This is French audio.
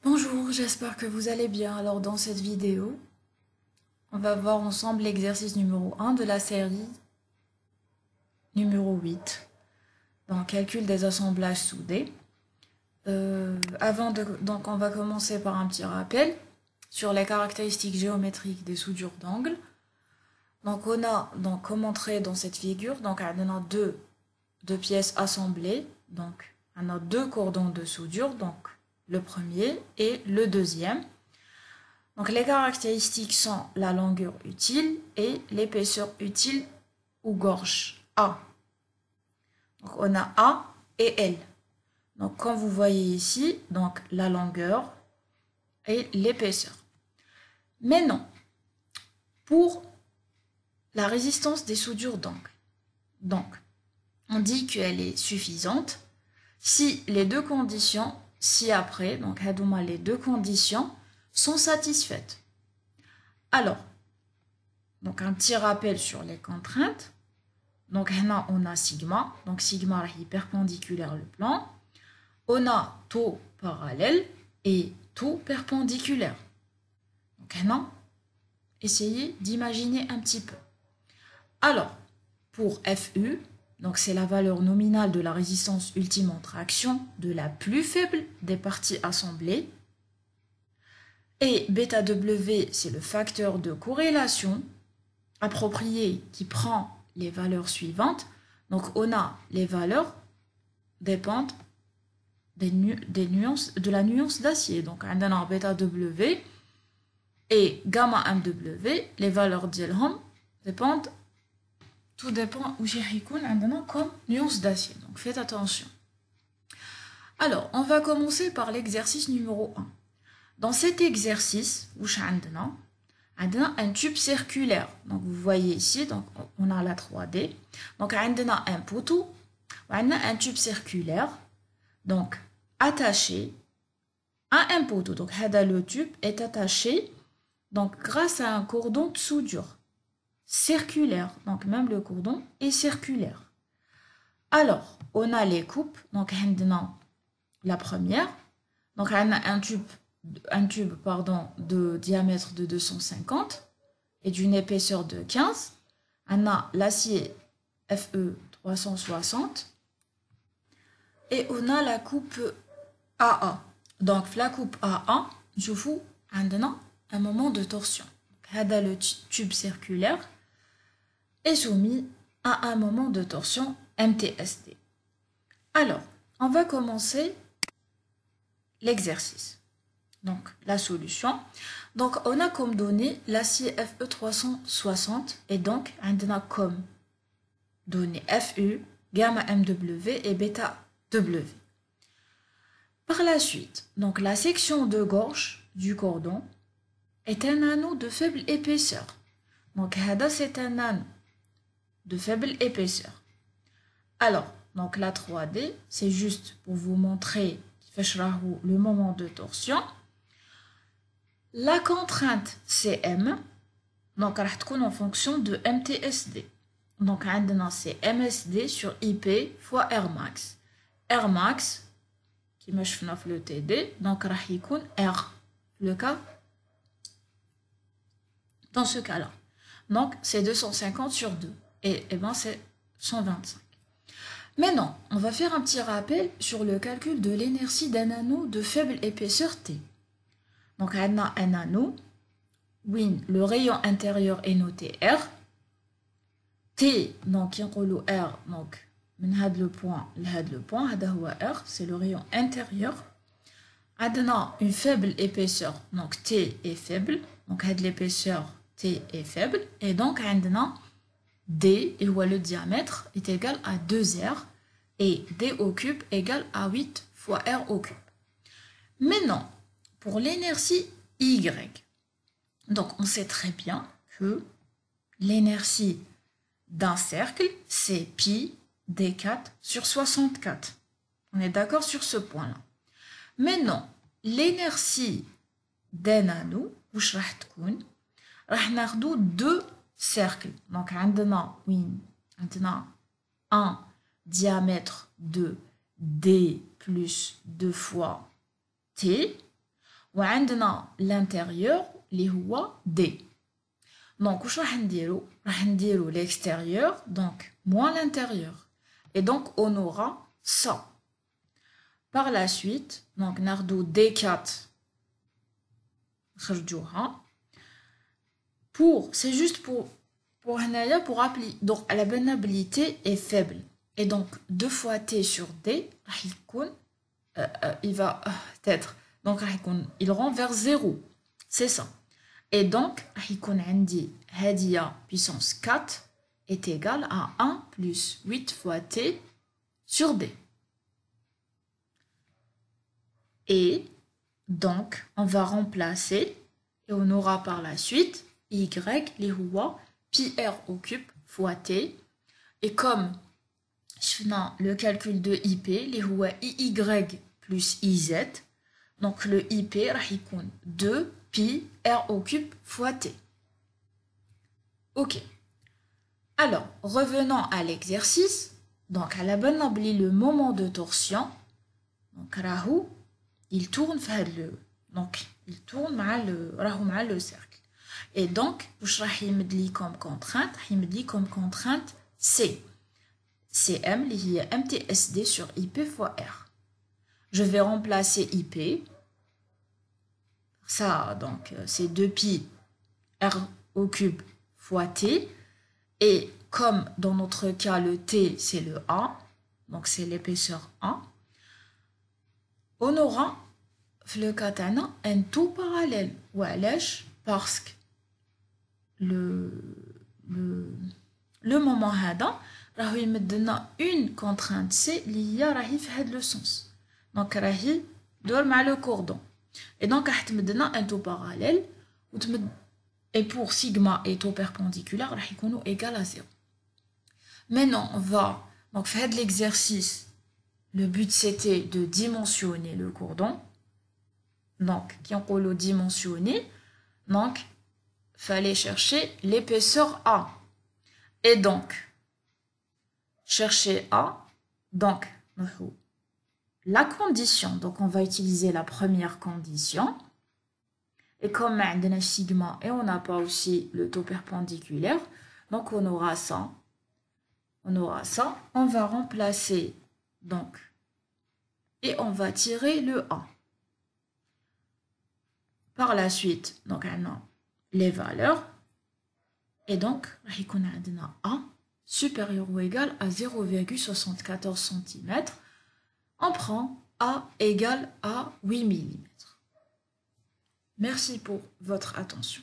Bonjour, j'espère que vous allez bien. Alors dans cette vidéo, on va voir ensemble l'exercice numéro 1 de la série numéro 8 dans calcul des assemblages soudés. Donc on va commencer par un petit rappel sur les caractéristiques géométriques des soudures d'angle. Donc on a, comme montré dans cette figure, donc on a deux pièces assemblées, donc on a deux cordons de soudure, donc le premier et le deuxième. Donc les caractéristiques sont la longueur utile et l'épaisseur utile ou gorge A. Donc on a A et L. Donc comme vous voyez ici, donc la longueur et l'épaisseur. Mais non, pour la résistance des soudures d'angle, donc on dit qu'elle est suffisante si les deux conditions ci-après, donc les deux conditions sont satisfaites. Alors, donc un petit rappel sur les contraintes. Donc là, on a sigma. Donc sigma est perpendiculaire le plan. On a taux parallèle et taux perpendiculaire. Donc là, essayez d'imaginer un petit peu. Alors, pour FU, donc c'est la valeur nominale de la résistance ultime en traction de la plus faible des parties assemblées. Et bêta W, c'est le facteur de corrélation approprié qui prend les valeurs suivantes. Donc, on a les valeurs dépendent de la nuance d'acier. Donc, on a bêta W et gamma MW, les valeurs d'Elhom dépendent, tout dépend où j'ai comme nuance d'acier. Donc, faites attention. Alors, on va commencer par l'exercice numéro 1. Dans cet exercice, on a un tube circulaire. Donc, vous voyez ici, donc, on a la 3D. Donc, on a un poteau, on a un tube circulaire, donc attaché à un poteau. Donc, le tube est attaché donc, grâce à un cordon de soudure circulaire. Donc, même le cordon est circulaire. Alors, on a les coupes. Donc, on a la première. Donc, on a un tube de diamètre de 250 et d'une épaisseur de 15. On a l'acier FE 360 et on a la coupe AA. Donc la coupe AA, je vous donne un moment de torsion. Le tube circulaire est soumis à un moment de torsion MTSD. Alors, on va commencer l'exercice. Donc, la solution. Donc, on a comme données l'acier FE360 et donc, on a comme données FU, gamma MW et bêta W. Par la suite, donc la section de gorge du cordon est un anneau de faible épaisseur. Donc, c'est un anneau de faible épaisseur. Alors, donc la 3D, c'est juste pour vous montrer le moment de torsion. La contrainte CM, donc elle va en fonction de MTSD. Donc c'est MSD sur IP fois Rmax. Rmax, qui marche dans le TD, donc R, le cas, dans ce cas-là. Donc c'est 250 sur 2. Et ben c'est 125. Maintenant, on va faire un petit rappel sur le calcul de l'inertie d'un anneau de faible épaisseur T. Donc, on a un anneau, où le rayon intérieur est noté R. T, donc, R, donc, le point, R, c'est le rayon intérieur. On a une faible épaisseur, donc T est faible, donc l'épaisseur T est faible, et donc on a D, et le diamètre est égal à 2R, et D au cube égale à 8 fois R au cube. Maintenant, pour l'inertie Y, donc on sait très bien que l'inertie d'un cercle, c'est pi d4 sur 64. On est d'accord sur ce point-là. Maintenant, l'inertie d'un anneau, واش راح تكون؟ راح ناخدو deux cercles. Donc, on a un diamètre de D plus 2 fois T. وعندنا l'intérieur اللي هو D. Donc واش راح نديرو l'extérieur, donc moins l'intérieur. Et donc on aura ça. Par la suite, donc ناخدو D4 نخرجوها. C'est juste pour appliquer. Donc la bonabilité est faible. Et donc 2 fois T sur D, il va être, donc il rend vers 0. C'est ça. Et donc, Hadia puissance 4 est égal à 1 plus 8 fois T sur D. Et donc, on va remplacer et on aura par la suite Y, les rois, pi R au cube fois T. Et comme je fais le calcul de IP, les rois IY plus IZ, donc le IP va 2 pi R au cube fois T. Ok. Alors, revenons à l'exercice. Donc, à la bonne oublie le moment de torsion. Donc, Rahou, il tourne vers le. Donc, il tourne vers le cercle. Et donc, je vais comme contrainte C. CM, qui est MTSD sur IP fois R. Je vais remplacer IP. Ça, donc, c'est 2 pi R au cube fois T. Et comme dans notre cas, le T, c'est le A, donc c'est l'épaisseur A, on aura, le katana, un tout parallèle. Parce que le moment hada, il me donne une contrainte C liée à le sens. Donc, il dort mal le cordon. Et donc, il me donne un tout parallèle. Et pour sigma et taux perpendiculaire, il est égal à 0. Maintenant, on va donc faire de l'exercice. Le but, c'était de dimensionner le cordon. Donc, qui on le dimensionner. Donc, il fallait chercher l'épaisseur A. Et donc, chercher A. Donc, la condition. Donc, on va utiliser la première condition. Et comme on a sigma et on n'a pas aussi le taux perpendiculaire, donc on aura ça. On va remplacer donc et on va tirer le A. Par la suite, donc on a les valeurs et donc on a A supérieur ou égal à 0,74 cm. On prend A égale à 8 mm. Merci pour votre attention.